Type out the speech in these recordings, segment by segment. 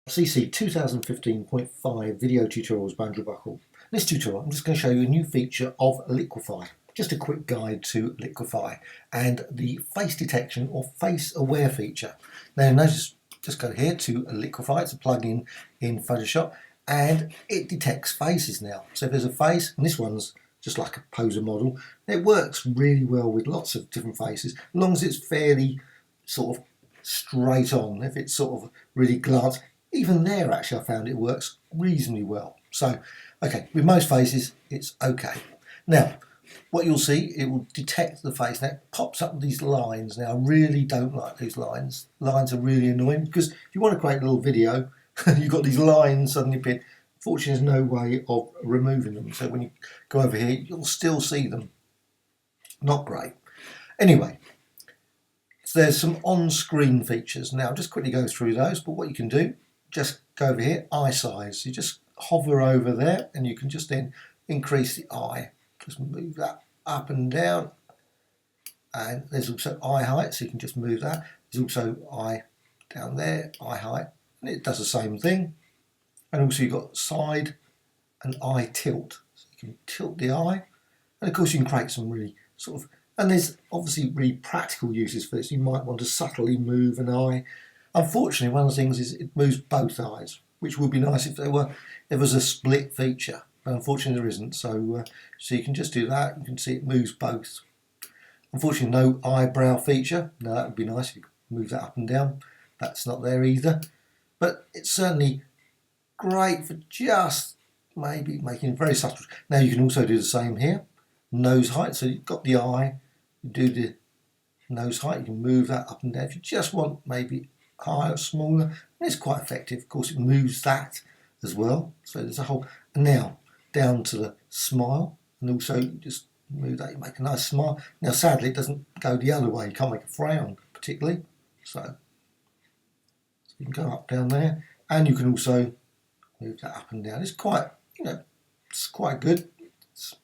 CC 2015.5 video tutorials by Andrew Buckle. In this tutorial I'm just going to show you a new feature of Liquify. Just a quick guide to Liquify and the face detection or face aware feature. Now notice, just go here to Liquify, it's a plugin in Photoshop and it detects faces now. So if there's a face, and this one's just like a poser model, it works really well with lots of different faces as long as it's fairly sort of straight on. If it's sort of really glanced, even there actually I found it works reasonably well. So okay, with most faces it's okay. Now what you'll see, it will detect the face. Now it pops up these lines. Now I really don't like these lines. Lines are really annoying because if you want to create a little video you've got these lines suddenly appear. Fortunately there's no way of removing them, so when you go over here you'll still see them. Not great. Anyway, so there's some on-screen features. Now I'll just quickly go through those, but what you can do, just go over here, eye size. You just hover over there and you can just then increase the eye. Just move that up and down. And there's also eye height, so you can just move that. There's also eye down there, eye height, and it does the same thing. And also you've got side and eye tilt. So you can tilt the eye. And of course you can create some really sort of, and there's obviously really practical uses for this. You might want to subtly move an eye. Unfortunately, one of the things is it moves both eyes, which would be nice if there was a split feature. But unfortunately there isn't. So you can just do that. You can see it moves both. Unfortunately, no eyebrow feature. Now that would be nice if you could move that up and down. That's not there either. But it's certainly great for just maybe making it very subtle. Now you can also do the same here. Nose height. So you've got the eye. You do the nose height. You can move that up and down. If you just want maybe higher, smaller, and it's quite effective. Of course, it moves that as well. So there's a whole. And now down to the smile, and also you just move that. You make a nice smile. Now, sadly, it doesn't go the other way. You can't make a frown particularly. So you can go up down there, and you can also move that up and down. It's quite, it's quite good. Let's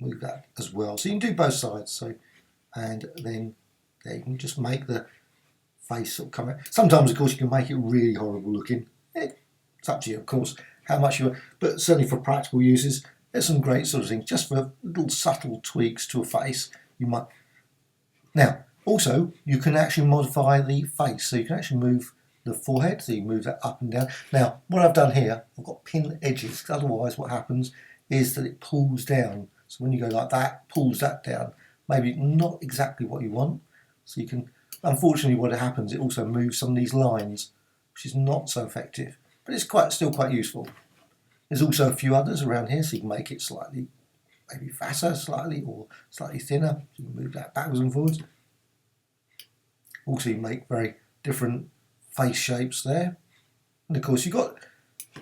move that as well. So you can do both sides. So, and then there you can just make the face sort of come out. Sometimes, of course, you can make it really horrible looking. It's up to you, of course, how much you want. But certainly for practical uses, there's some great sort of things. Just for little subtle tweaks to a face, you might. Now, also, you can actually modify the face. So you can actually move the forehead, so you move that up and down. Now, what I've done here, I've got pin edges, because otherwise what happens is that it pulls down. So when you go like that, pulls that down. Maybe not exactly what you want. So you can, unfortunately what happens, it also moves some of these lines, which is not so effective, but it's still quite useful. There's also a few others around here, so you can make it slightly, maybe fatter slightly, or slightly thinner. So you can move that backwards and forwards. Also you make very different face shapes there. And of course you've got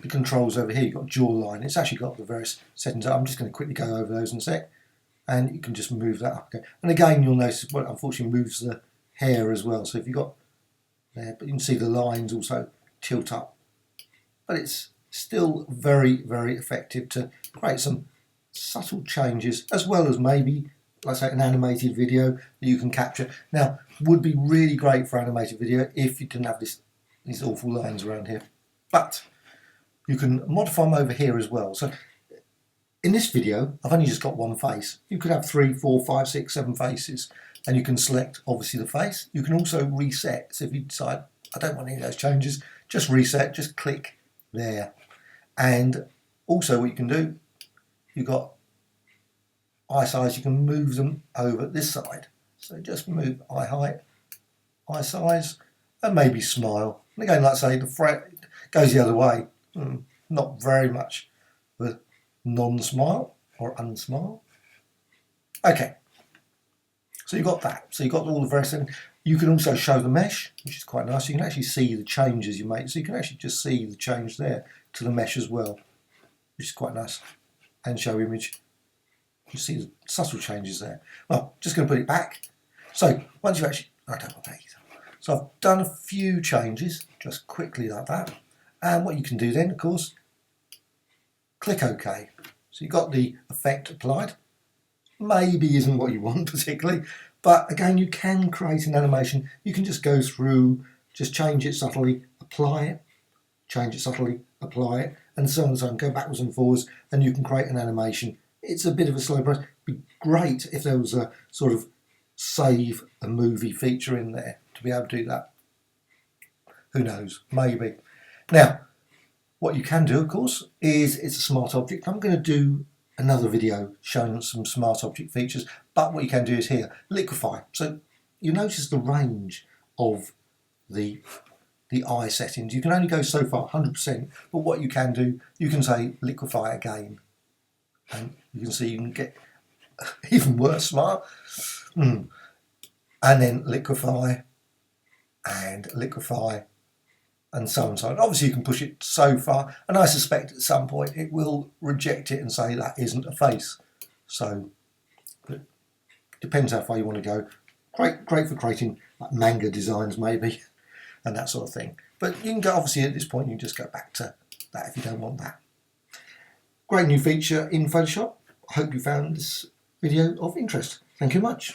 the controls over here. You've got jawline. It's actually got the various settings. I'm just going to quickly go over those in a sec. And you can just move that up. And again, you'll notice what unfortunately moves the hair as well. So if you've got there, but you can see the lines also tilt up. But it's still very, very effective to create some subtle changes, as well as maybe, like I say, an animated video that you can capture. Now, would be really great for animated video if you didn't have these awful lines around here. But you can modify them over here as well. So in this video, I've only just got one face. You could have 3, 4, 5, 6, 7 faces, and you can select obviously the face. You can also reset. So if you decide I don't want any of those changes, just reset, just click there. And also what you can do, you've got eye size, you can move them over this side. So just move eye height, eye size, and maybe smile. And again, like I say, the frame goes the other way. Not very much with non-smile or unsmile. Okay, so you've got that. So you've got all the various things. You can also show the mesh, which is quite nice. You can actually see the changes you make. So you can actually just see the change there to the mesh as well, which is quite nice. And show image. You see the subtle changes there. Well, just going to put it back. So once you actually, I don't want to take it. So I've done a few changes, just quickly like that. And what you can do then, of course, click OK. So you've got the effect applied. Maybe isn't what you want particularly, but again, you can create an animation. You can just go through, just change it subtly, apply it, change it subtly, apply it, and so on and so on. Go backwards and forwards, and you can create an animation. It's a bit of a slow process. It'd be great if there was a sort of save a movie feature in there to be able to do that. Who knows? Maybe. Now, what you can do, of course, is it's a smart object. I'm going to do another video showing some smart object features, but what you can do is here, Liquify. So you notice the range of the eye settings. You can only go so far, 100%, but what you can do, you can say Liquify again, and you can see you can get even worse smart. And then Liquify, and Liquify, and so on and so on. Obviously you can push it so far, and I suspect at some point it will reject it and say that isn't a face. So it depends how far you want to go. Great for creating like manga designs maybe, and that sort of thing. But you can go, obviously at this point you can just go back to that if you don't want that. Great new feature in Photoshop. I hope you found this video of interest. Thank you much.